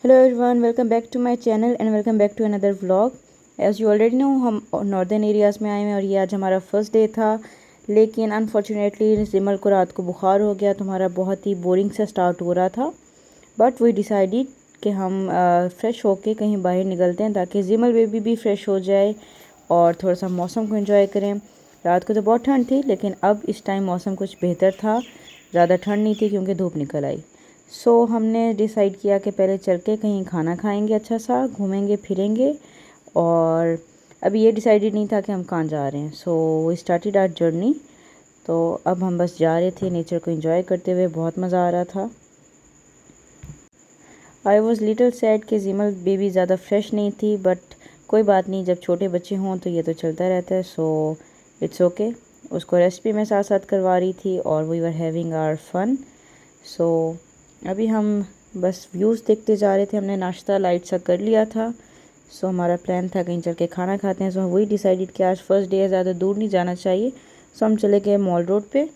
Hello everyone, welcome back to my channel and welcome back to another vlog. As you already know, हम northern areas में आए हैं और ये आज हमारा फर्स्ट डे था। लेकिन अनफॉर्चुनेटली जिमल को रात को बुखार हो गया तो हमारा बहुत ही बोरिंग सा स्टार्ट हो रहा था। बट वी डिसाइडेड कि हम फ्रेश होके कहीं बाहर निकलते हैं ताकि जिमल बेबी भी फ्रेश हो जाए और थोड़ा सा मौसम को एंजॉय करें। रात को तो बहुत ठंड थी लेकिन अब इस टाइम मौसम कुछ बेहतर था, ज़्यादा ठंड नहीं थी क्योंकि धूप निकल आई। हमने डिसाइड किया कि पहले चल के कहीं खाना खाएंगे, अच्छा सा घूमेंगे फिरेंगे। और अभी ये डिसाइडेड नहीं था कि हम कहाँ जा रहे हैं। We started our journey. तो अब हम बस जा रहे थे नेचर को एंजॉय करते हुए, बहुत मज़ा आ रहा था। आई वॉज़ लिटिल सैड कि जिमल बेबी ज़्यादा फ्रेश नहीं थी, बट कोई बात नहीं, जब छोटे बच्चे हों तो ये तो चलता रहता है। It's okay. उसको रेस्ट भी मैं साथ साथ करवा रही थी और we were having our fun. So अभी हम बस व्यूज़ देखते जा रहे थे। हमने नाश्ता लाइट सा कर लिया था। हमारा प्लान था कहीं चल के खाना खाते हैं। वही डिसाइडेड कि आज फर्स्ट डे है, ज़्यादा दूर नहीं जाना चाहिए। हम चले गए मॉल रोड पे।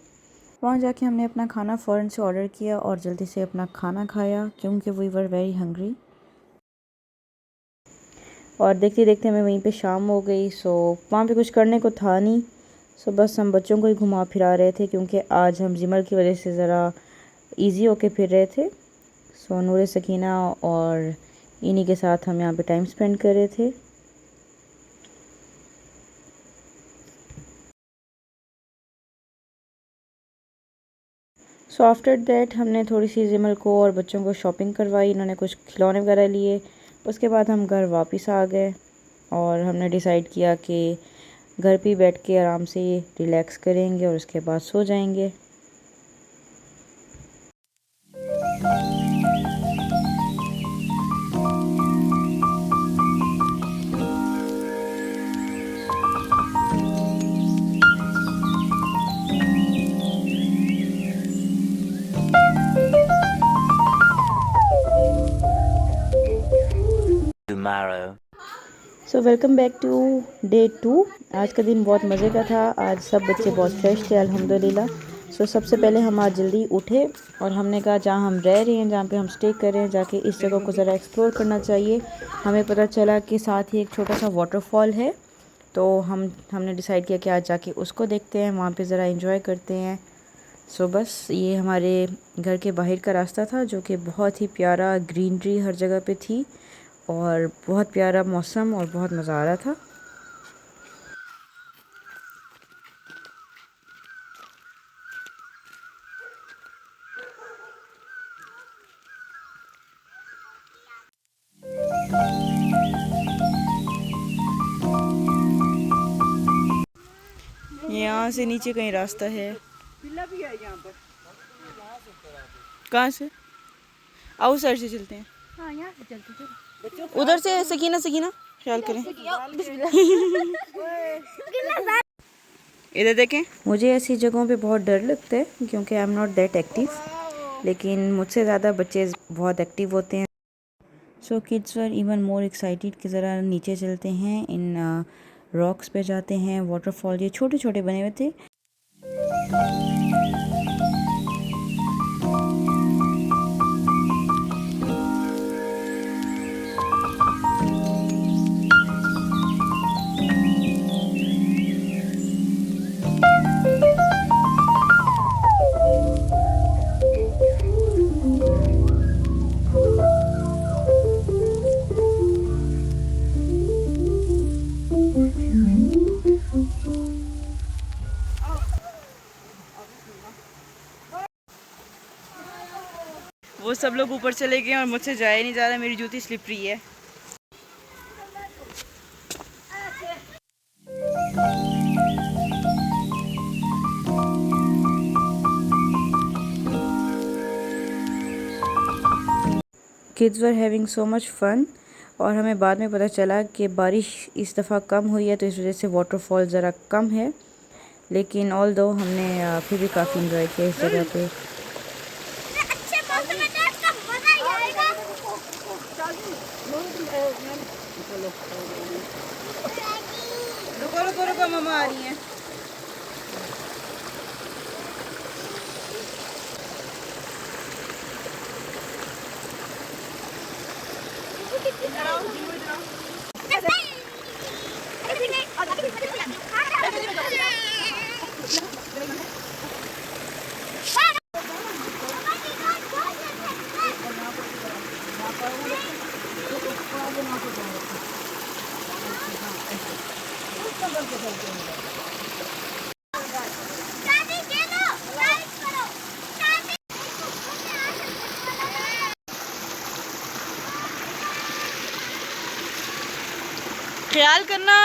वहाँ जाके हमने अपना खाना फ़ौरन से ऑर्डर किया और जल्दी से अपना खाना खाया क्योंकि वी वर वेरी हंग्री। और देखते देखते हमें वहीं पे शाम हो गई। वहाँ पे कुछ करने को था नहीं। बस हम बच्चों को ही घुमा फिरा रहे थे क्योंकि आज हम जिमल की वजह से ज़रा इजी होके फिर रहे थे। नूर सकीना और इन्हीं के साथ हम यहाँ पे टाइम स्पेंड कर रहे थे। आफ्टर दैट हमने थोड़ी सी जिमल को और बच्चों को शॉपिंग करवाई। इन्होंने कुछ खिलौने वगैरह लिए। उसके बाद हम घर वापस आ गए और हमने डिसाइड किया कि घर पे बैठ के आराम से रिलैक्स करेंगे और उसके बाद सो जाएंगे। Tomorrow. Welcome back to day 2। आज का दिन बहुत मज़े का था। आज सब बच्चे बहुत फ्रेश थे अल्हम्दुलिल्लाह। सबसे पहले हम आज जल्दी उठे और हमने कहा जहाँ हम रह रहे हैं, जहाँ पे हम स्टे कर रहे हैं, जाके इस जगह को ज़रा एक्सप्लोर करना चाहिए। हमें पता चला कि साथ ही एक छोटा सा वाटरफॉल है। हमने डिसाइड किया कि आज जाके उसको देखते हैं, वहाँ पे ज़रा एंजॉय करते हैं। बस ये हमारे घर के बाहर का रास्ता था जो कि बहुत ही प्यारा, ग्रीनरी हर जगह पे थी और बहुत प्यारा मौसम और बहुत मज़ा आ रहा था। यहाँ से नीचे कहीं रास्ता है। भी है यहाँ पर। कहाँ से? आउट साइड से चलते हैं। हाँ, यहाँ से चलते हैं। उधर से सकीना सकीना ख्याल करें। इधर देखें। मुझे ऐसी जगहों पे बहुत डर लगता है क्योंकि I am not that active, लेकिन मुझसे ज़्यादा बच्चे बहुत एक्टिव होते हैं। Kids were even more excited कि ज़रा नीचे चलते हैं, इन रॉक्स पे जाते हैं। वाटरफॉल ये छोटे छोटे बने हुए थे। वो सब लोग ऊपर चले गए और मुझसे जाया नहीं जा रहा, मेरी जूती स्लिपरी है। Kids were having so much fun. और हमें बाद में पता चला कि बारिश इस दफ़ा कम हुई है तो इस वजह से वाटरफॉल ज़रा कम है। लेकिन ऑल दो हमने फिर भी काफ़ी इंजॉय किया इस जगह पे। रुको रुको रुको, मम्मा आ रही हैं। ख्याल करना।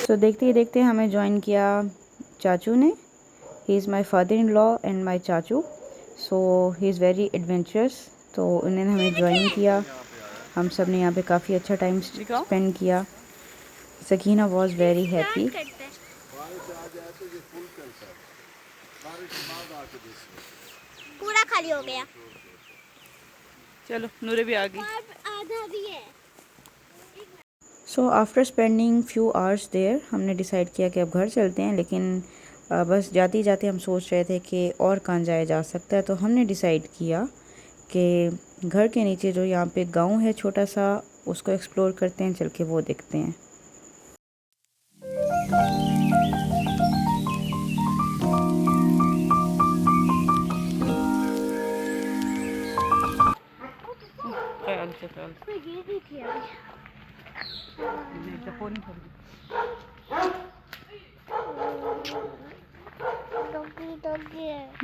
तो देखते ही देखते हमें ज्वाइन किया चाचू ने। He is my father in law and my चाचू, सो ही इज़ वेरी एडवेंचरस। तो उन्होंने हमें ज्वाइन किया। हम सब ने यहाँ पे काफ़ी अच्छा टाइम स्पेंड किया। Sakina was very happy. पूरा खाली हो गया। चलो नूरे भी आ गई। आधा भी है। So after spending few hours there हमने डिसाइड किया कि अब घर चलते हैं, लेकिन बस जाते ही जाते हम सोच रहे थे कि और कहाँ जाया जा सकता है। तो हमने डिसाइड किया कि घर के नीचे जो यहाँ पे गांव है छोटा सा, उसको एक्सप्लोर करते हैं, चल के वो देखते हैं।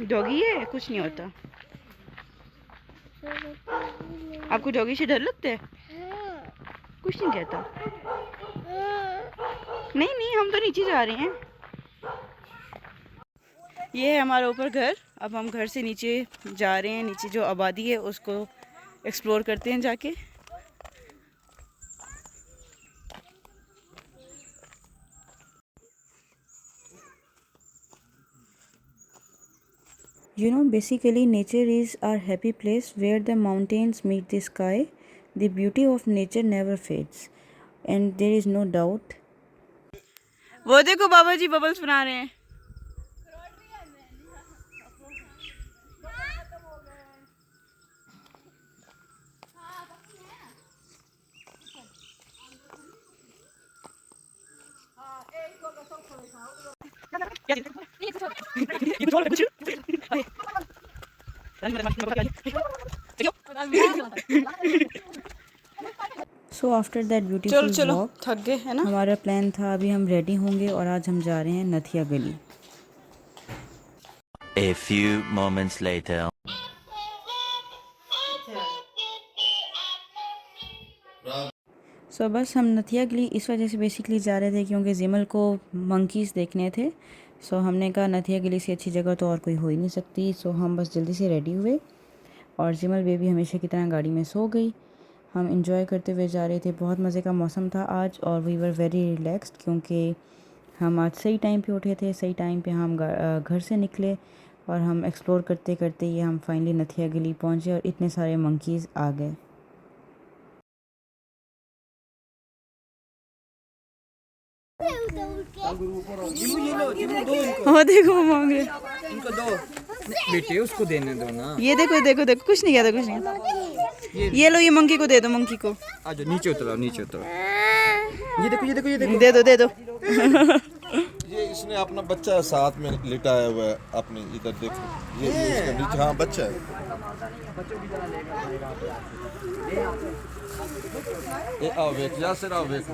डॉगी है, कुछ नहीं होता। आपको डॉगी से डर लगता है? कुछ नहीं कहता। नहीं नहीं, हम तो नीचे जा रहे हैं। ये है हमारा ऊपर घर। अब हम घर से नीचे जा रहे हैं। नीचे जो आबादी है उसको एक्सप्लोर करते हैं जाके। You know, basically nature is our happy place where the mountains meet the sky. The beauty of nature never fades, and there is no doubt. वो देखो बाबा जी बबल्स बना रहे हैं। So after that beautiful walk थक गए है ना। हमारा प्लान था अभी हम रेडी होंगे और आज हम जा रहे हैं नथिया गली। A few moments later. सो बस हम नथिया गली इस वजह से बेसिकली जा रहे थे क्योंकि जिमल को मंकीज़ देखने थे। सो हमने कहा नथिया गली से अच्छी जगह तो और कोई हो ही नहीं सकती। सो हम बस जल्दी से रेडी हुए और जिमल बेबी हमेशा की तरह गाड़ी में सो गई। हम इंजॉय करते हुए जा रहे थे। बहुत मज़े का मौसम था आज और वी वर वेरी रिलैक्स्ड क्योंकि हम आज सही टाइम पे उठे थे, सही टाइम पे हम घर से निकले और हम एक्सप्लोर करते करते ये हम फाइनली नथिया गली पहुँचे और इतने सारे मंकीज़ आ गए। हाँ देखो वो मांग रहे। इनको दो बेटे, उसको देने दो ना। ये देखो देखो देखो, कुछ नहीं कहता, कुछ नहीं। ये लो, ये मंकी को दे दो, मंकी को। आ जाओ, नीचे उतरो, नीचे उतरो। ये देखो, ये देखो, ये देखो। दे दो, दे दो। ये इसने अपना बच्चा साथ में लिटाया हुआ है। अपने इधर देखो, ये इसका नीचे, हाँ बच्चा है। ये आओ वेख, यासिर आओ वेख।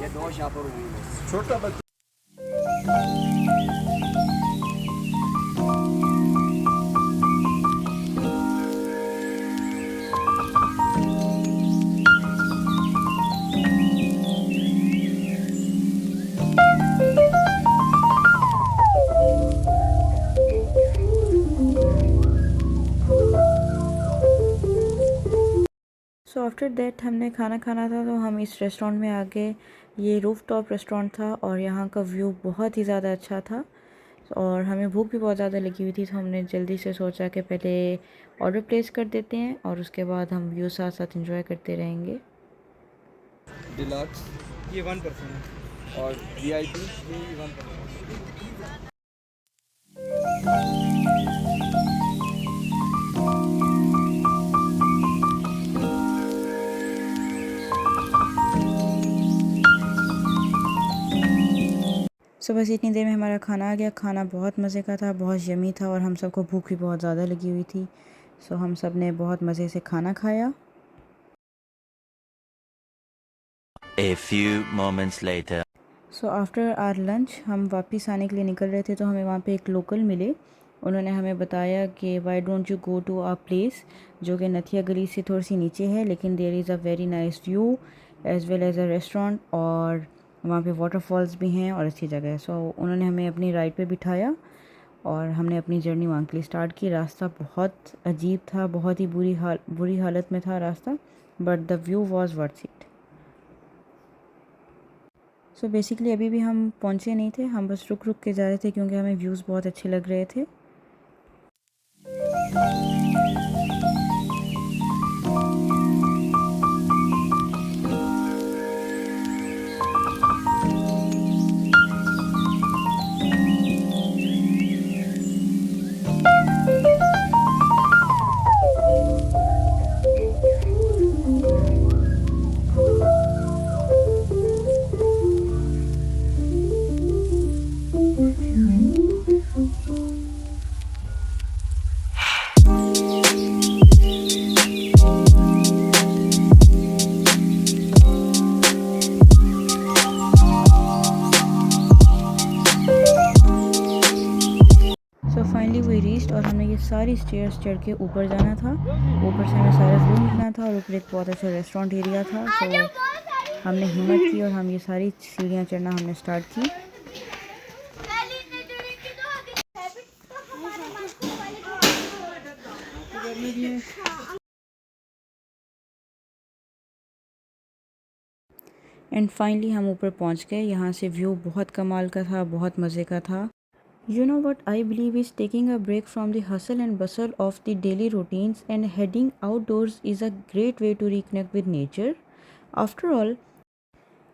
ये दो शापर छोटा बच्चा। सो आफ्टर आफ्टर दैट हमने खाना खाना था तो हम इस रेस्टोरेंट में आ गए। ये रूफ टॉप रेस्टोरेंट था और यहाँ का व्यू बहुत ही ज़्यादा अच्छा था और हमें भूख भी बहुत ज़्यादा लगी हुई थी, तो हमने जल्दी से सोचा कि पहले ऑर्डर प्लेस कर देते हैं और उसके बाद हम व्यू साथ साथ एंजॉय करते रहेंगे। डिलक्स ये 1% है और वीआईपी ये 1%। सो बस इतनी देर में हमारा खाना आ गया। खाना बहुत मज़े का था, बहुत यमी था और हम सबको भूख भी बहुत ज़्यादा लगी हुई थी। सो हम सब ने बहुत मज़े से खाना खाया। A few moments later. So after our lunch हम वापस आने के लिए निकल रहे थे तो हमें वहाँ पे एक लोकल मिले। उन्होंने हमें बताया कि why don't you go to a place जो कि नथिया गली से थोड़ी सी नीचे है, लेकिन there is a very nice view as well as a restaurant और वहाँ पे वाटरफॉल्स भी हैं और अच्छी जगह है। सो उन्होंने हमें अपनी राइड पे बिठाया और हमने अपनी जर्नी वहाँ के लिए स्टार्ट की। रास्ता बहुत अजीब था, बहुत ही बुरी हालत में था रास्ता, but the view was worth it. So basically अभी भी हम पहुँचे नहीं थे, हम बस रुक रुक के जा रहे थे क्योंकि हमें व्यूज़ बहुत अच्छे लग रहे थे। सो फाइनली वी रीच्ड और हमने ये सारी स्टेयर्स चढ़ के ऊपर जाना था। ऊपर से हमें सारा व्यू मिलना था और ऊपर एक बहुत अच्छा रेस्टोरेंट एरिया था। सो हमने हिम्मत की और हम ये सारी सीढ़ियाँ चढ़ना हमने स्टार्ट की। एंड फाइनली हम ऊपर पहुंच गए। यहाँ से व्यू बहुत कमाल का था, बहुत मज़े का था। You know what I believe is taking a break from the hustle and bustle of the daily routines and heading outdoors is a great way to reconnect with nature. After all,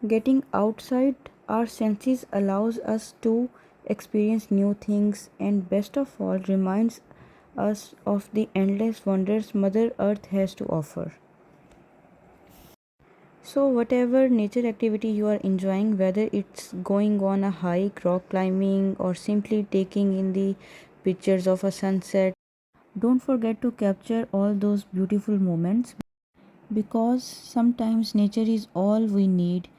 getting outside our senses allows us to experience new things and best of all reminds us of the endless wonders Mother Earth has to offer. So whatever nature activity you are enjoying, whether it's going on a hike, rock climbing or simply taking in the pictures of a sunset, don't forget to capture all those beautiful moments because sometimes nature is all we need.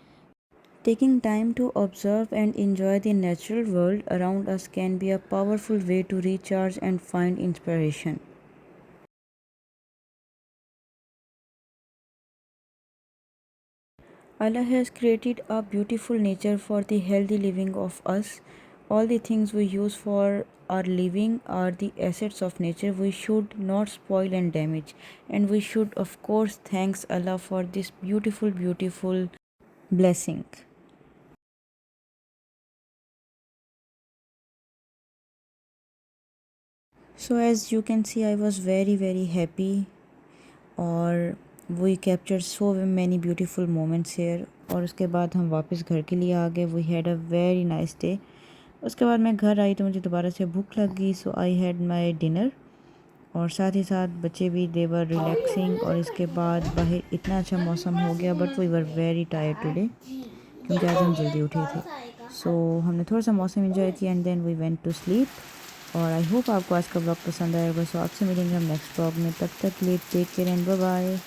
Taking time to observe and enjoy the natural world around us can be a powerful way to recharge and find inspiration. Allah has created a beautiful nature for the healthy living of us. All the things we use for our living are the assets of nature. We should not spoil and damage. And we should of course thanks Allah for this beautiful blessing. So as you can see, I was very happy और we captured so many beautiful moments here. और उसके बाद हम वापस घर के लिए आ गए। We had a very nice day. उसके बाद मैं घर आई तो मुझे दोबारा से भूख लग गई, सो आई हैड माई डिनर और साथ ही साथ बच्चे भी दे वर रिलैक्सिंग। और इसके बाद बाहर इतना अच्छा मौसम हो गया, but we were very tired today क्योंकि आज हम जल्दी उठे थे। सो हमने थोड़ा सा मौसम एंजॉय किया and then we went to sleep. और आई होप आपको आज का ब्लॉग पसंद आएगा। सो आपसे मिलेंगे हम नेक्स्ट ब्लॉग में, तब तक के लिए take care and bye bye.